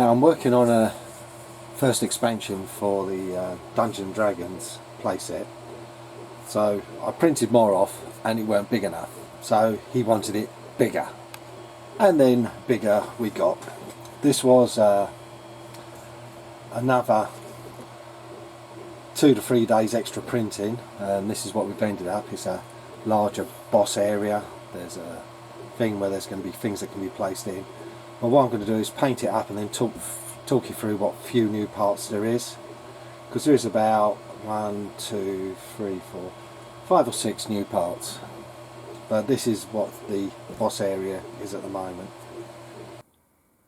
Now I'm working on a first expansion for the Dungeons & Dragons playset. So I printed more off and it weren't big enough. So he wanted it bigger. And then bigger we got. This was another 2 to 3 days extra printing, and this is what we've ended up. It's a larger boss area. There's a thing where there's going to be things that can be placed in. Well, what I'm going to do is paint it up and then talk you through what few new parts there is, because there is about 1, 2, 3, 4, 5 or 6 new parts, but this is what the boss area is at the moment.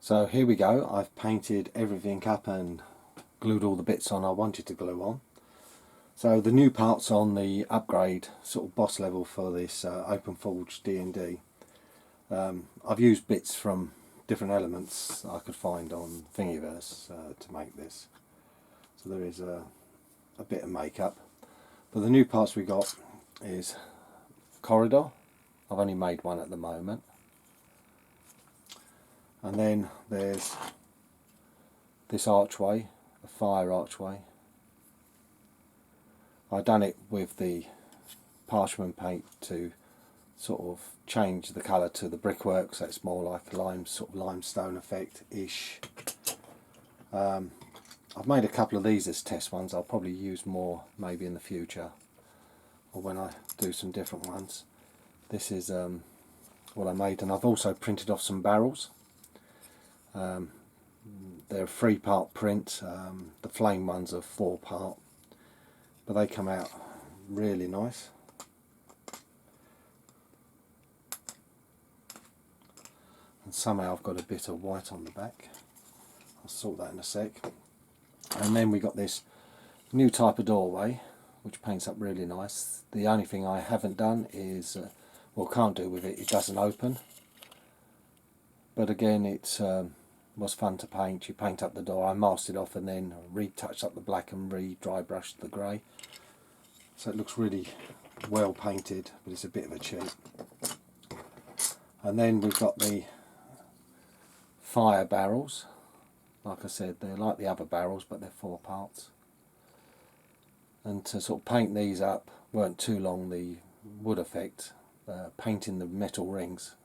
So here we go. I've painted everything up and glued all the bits on I wanted to glue on. So the new parts on the upgrade sort of boss level for this Openforge D&D, I've used bits from different elements I could find on Thingiverse to make this. So there is a bit of makeup. But the new parts we got is corridor. I've only made one at the moment. And then there's this archway, a fire archway. I've done it with the parchment paint to sort of change the colour to the brickwork, so it's more like a sort of limestone effect-ish. I've made a couple of these as test ones. I'll probably use more maybe in the future, or when I do some different ones. This is what I made, and I've also printed off some barrels. They're a 3-part print. The flame ones are 4-part, but they come out really nice. And somehow I've got a bit of white on the back. I'll sort that in a sec. And then we got this new type of doorway which paints up really nice. The only thing I haven't done is, well, can't do with it, it doesn't open. But again, it was fun to paint. You paint up the door. I masked it off and then retouched up the black and re-dry brushed the grey. So it looks really well painted, but it's a bit of a cheat. And then we've got the fire barrels. Like I said, they're like the other barrels, but they're 4 parts. And to sort of paint these up weren't too long, the wood effect, painting the metal rings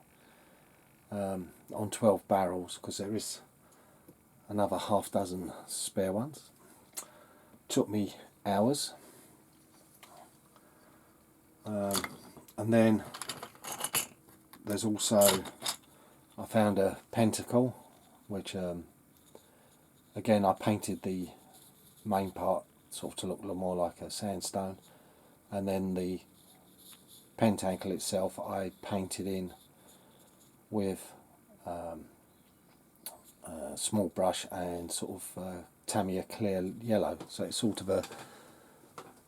on 12 barrels, because there is another half dozen spare ones. Took me hours. And then there's also, I found a pentacle, which again I painted the main part sort of to look more like a sandstone, and then the pentacle itself I painted in with a small brush and sort of Tamiya clear yellow, so it's sort of a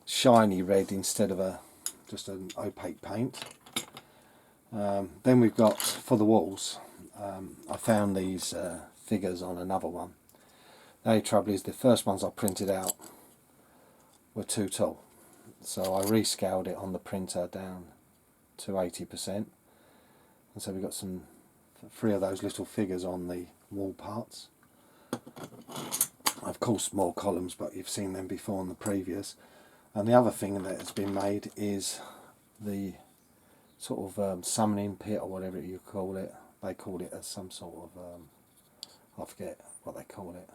shiny red instead of just an opaque paint. Then we've got, for the walls, I found these figures on another one. The only trouble is the first ones I printed out were too tall, so I rescaled it on the printer down to 80%, and so we've got 3 of those little figures on the wall parts. Of course more columns, but you've seen them before in the previous. And the other thing that has been made is the sort of summoning pit, or whatever you call it. They call it as some sort of, I forget what they call it.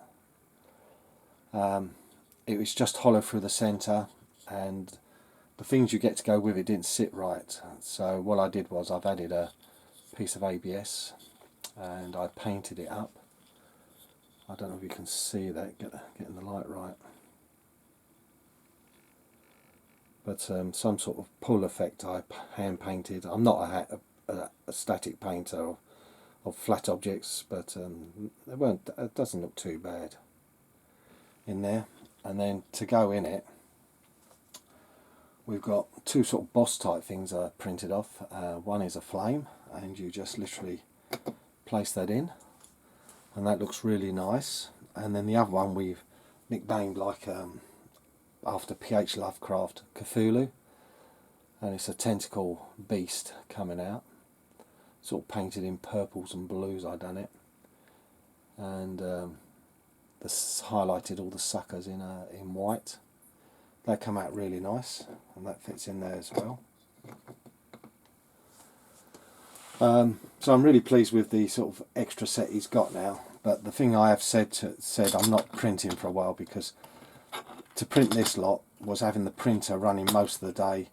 It was just hollow through the centre, and the things you get to go with it didn't sit right. So what I did was I've added a piece of ABS and I painted it up. I don't know if you can see that, getting the light right. But some sort of pull effect I hand painted. I'm not a static painter of flat objects, but it doesn't look too bad in there. And then to go in it, we've got 2 sort of boss type things I printed off. One is a flame, and you just literally place that in, and that looks really nice. And then the other one we've nicknamed like after P.H. Lovecraft, Cthulhu, and it's a tentacle beast coming out, sort of painted in purples and blues. I done it, and highlighted all the suckers in white. They come out really nice, and that fits in there as well. So I'm really pleased with the sort of extra set he's got now. But the thing I have said I'm not printing for a while, because to print this lot was having the printer running most of the day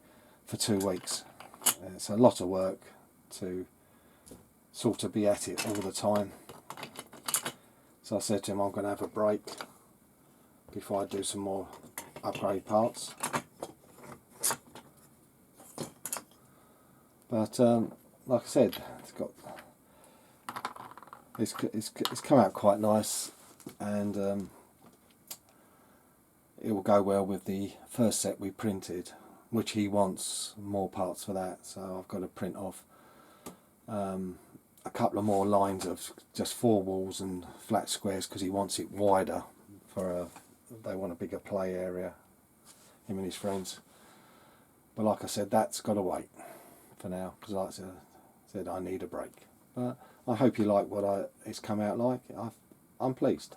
for 2 weeks. It's a lot of work to sort of be at it all the time. So I said to him I'm going to have a break before I do some more upgrade parts. But like I said, it's come out quite nice, and it will go well with the first set we printed, which he wants more parts for that. So I've got to print off a couple of more lines of just 4 walls and flat squares, because he wants it wider for they want a bigger play area, him and his friends. But like I said, that's got to wait for now, because like I said, I need a break. But I hope you like what it's come out like. I'm pleased.